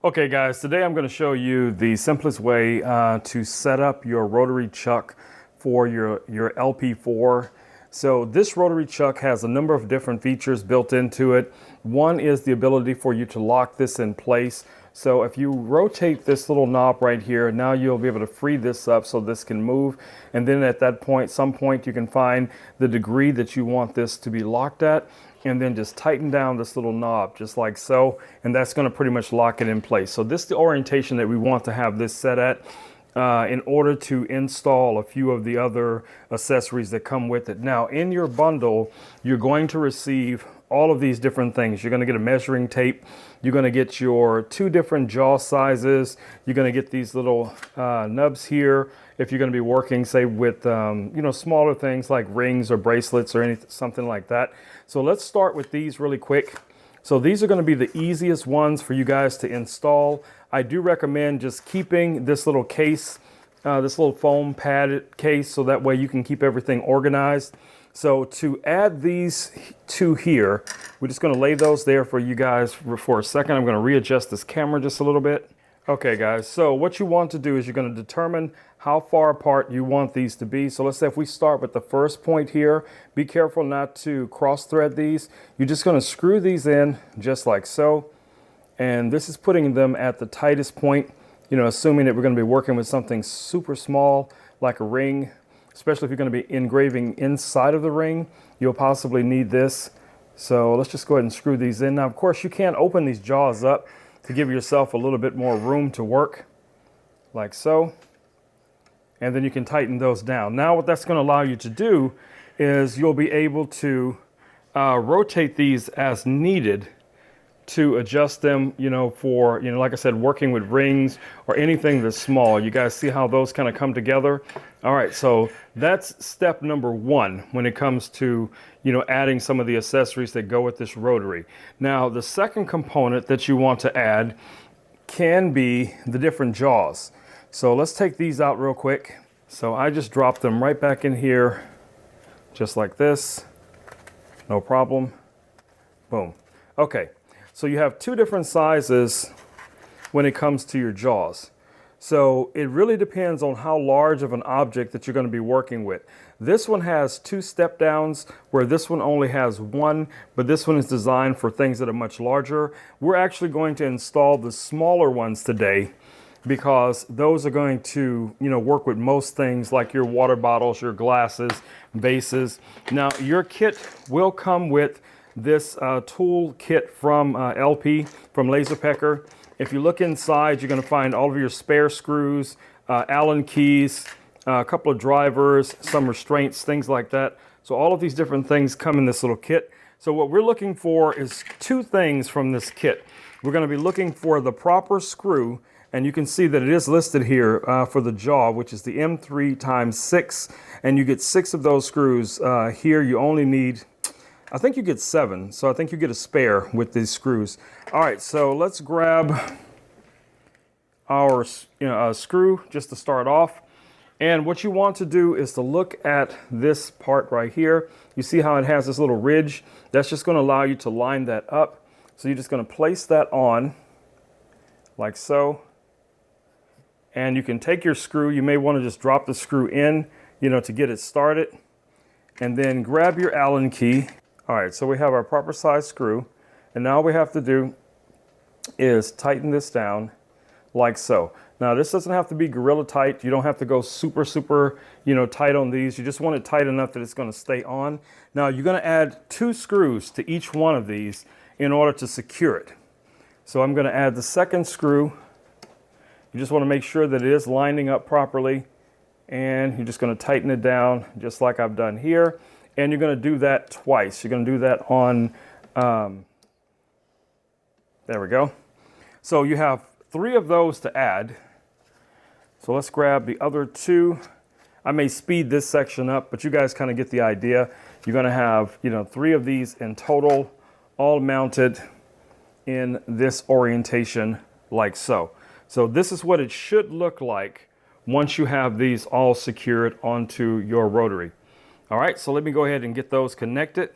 Okay guys, today I'm going to show you the simplest way to set up your rotary chuck for your LP4. So this rotary chuck has a number of different features built into it. One is the ability for you to lock this in place. So if you rotate this little knob right here, now you'll be able to free this up so this can move. And then at that point, some point you can find the degree that you want this to be locked at, and then just tighten down this little knob just like so, and that's going to pretty much lock it in place. So this is the orientation that we want to have this set at in order to install a few of the other accessories that come with it. Now in your bundle, you're going to receive all of these different things. You're going to get a measuring tape. You're going to get your 2 different jaw sizes. You're going to get these little nubs here if you're going to be working, say, with smaller things like rings or bracelets or something like that. So let's start with these really quick. So these are going to be the easiest ones for you guys to install. I do recommend just keeping this little case, this little foam padded case, so that way you can keep everything organized. So to add these 2 here, we're just going to lay those there for you guys for a second. I'm going to readjust this camera just a little bit. Okay guys, so what you want to do is you're going to determine how far apart you want these to be. So let's say if we start with the first point here, be careful not to cross thread these. You're just going to screw these in just like so. And this is putting them at the tightest point, assuming that we're going to be working with something super small like a ring. Especially if you're going to be engraving inside of the ring, you'll possibly need this. So let's just go ahead and screw these in. Now, of course, you can open these jaws up to give yourself a little bit more room to work, like so. And then you can tighten those down. Now, what that's going to allow you to do is you'll be able to rotate these as needed to adjust them, for, like I said, working with rings or anything that's small. You guys see how those kind of come together? All right, so that's step number 1 when it comes to, adding some of the accessories that go with this rotary. Now, the second component that you want to add can be the different jaws. So let's take these out real quick. So I just dropped them right back in here, just like this. No problem. Boom. Okay. So you have 2 different sizes when it comes to your jaws. So it really depends on how large of an object that you're going to be working with. This one has 2 step downs, where this one only has 1, but this one is designed for things that are much larger. We're actually going to install the smaller ones today because those are going to, work with most things like your water bottles, your glasses, vases. Now your kit will come with this tool kit from LP, from LaserPecker. If you look inside, you're going to find all of your spare screws, Allen keys, a couple of drivers, some restraints, things like that. So all of these different things come in this little kit. So what we're looking for is 2 things from this kit. We're going to be looking for the proper screw, and you can see that it is listed here for the jaw, which is the M3 × 6, and you get 6 of those screws. Here you only need, I think you get 7, so I think you get a spare with these screws. All right, so let's grab our screw just to start off. And what you want to do is to look at this part right here. You see how it has this little ridge? That's just going to allow you to line that up. So you're just going to place that on like so. And you can take your screw. You may want to just drop the screw in, to get it started. And then grab your Allen key. All right, so we have our proper size screw, and now all we have to do is tighten this down like so. Now this doesn't have to be gorilla tight. You don't have to go super, tight on these. You just want it tight enough that it's going to stay on. Now you're going to add 2 screws to each one of these in order to secure it. So I'm going to add the second screw. You just want to make sure that it is lining up properly, and you're just going to tighten it down just like I've done here. And you're going to do that twice. You're going to do that on, there we go. So you have 3 of those to add. So let's grab the other 2. I may speed this section up, but you guys kind of get the idea. You're going to have, 3 of these in total, all mounted in this orientation like so. So this is what it should look like once you have these all secured onto your rotary. All right, so let me go ahead and get those connected.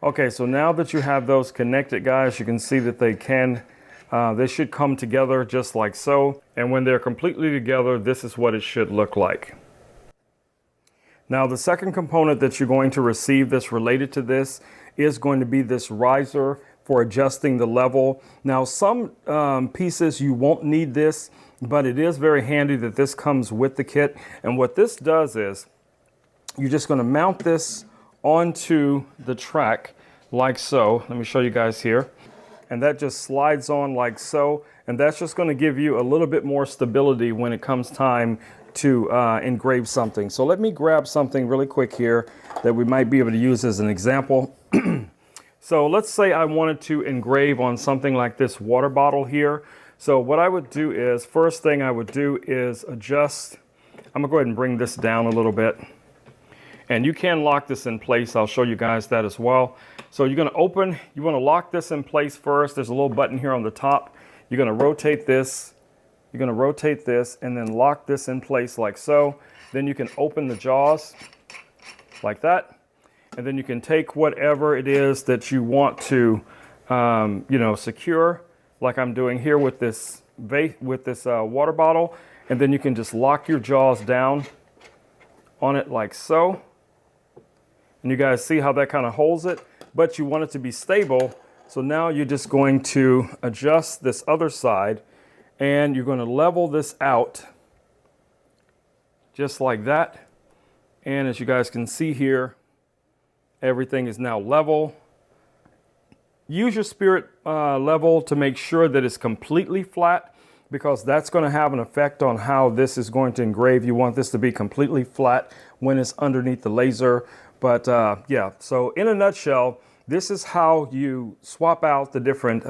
Okay, so now that you have those connected, guys, you can see that they should come together just like so. And when they're completely together, this is what it should look like. Now, the second component that you're going to receive that's related to this is going to be this riser for adjusting the level. Now, some pieces you won't need this, but it is very handy that this comes with the kit. And what this does is you're just going to mount this onto the track like so. Let me show you guys here. And that just slides on like so. And that's just going to give you a little bit more stability when it comes time to engrave something. So let me grab something really quick here that we might be able to use as an example. So let's say I wanted to engrave on something like this water bottle here. So what I would do is, first thing I would do is adjust. I'm gonna go ahead and bring this down a little bit. And you can lock this in place. I'll show you guys that as well. So you're gonna you wanna lock this in place first. There's a little button here on the top. You're gonna rotate this. You're going to rotate this and then lock this in place like so. Then you can open the jaws like that. And then you can take whatever it is that you want to, secure, like I'm doing here with this water bottle. And then you can just lock your jaws down on it like so. And you guys see how that kind of holds it, but you want it to be stable. So now you're just going to adjust this other side. And you're going to level this out just like that. And as you guys can see here, everything is now level. Use your spirit level to make sure that it's completely flat, because that's going to have an effect on how this is going to engrave. You want this to be completely flat when it's underneath the laser. But yeah, so in a nutshell, this is how you swap out the different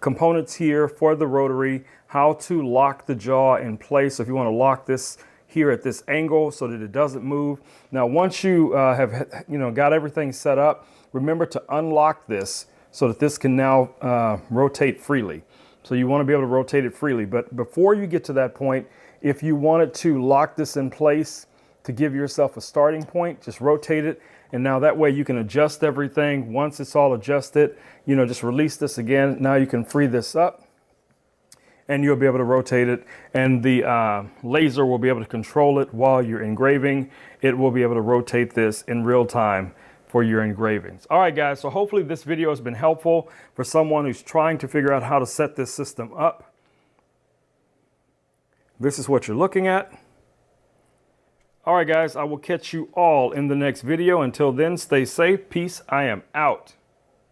components here for the rotary, how to lock the jaw in place. So if you want to lock this here at this angle so that it doesn't move. Now, once you have got everything set up, remember to unlock this so that this can now rotate freely. So you want to be able to rotate it freely. But before you get to that point, if you wanted to lock this in place to give yourself a starting point, just rotate it. And now that way you can adjust everything. Once it's all adjusted, just release this again. Now you can free this up and you'll be able to rotate it. And the laser will be able to control it while you're engraving. It will be able to rotate this in real time for your engravings. All right, guys, so hopefully this video has been helpful for someone who's trying to figure out how to set this system up. This is what you're looking at. All right, guys, I will catch you all in the next video. Until then, stay safe. Peace. I am out.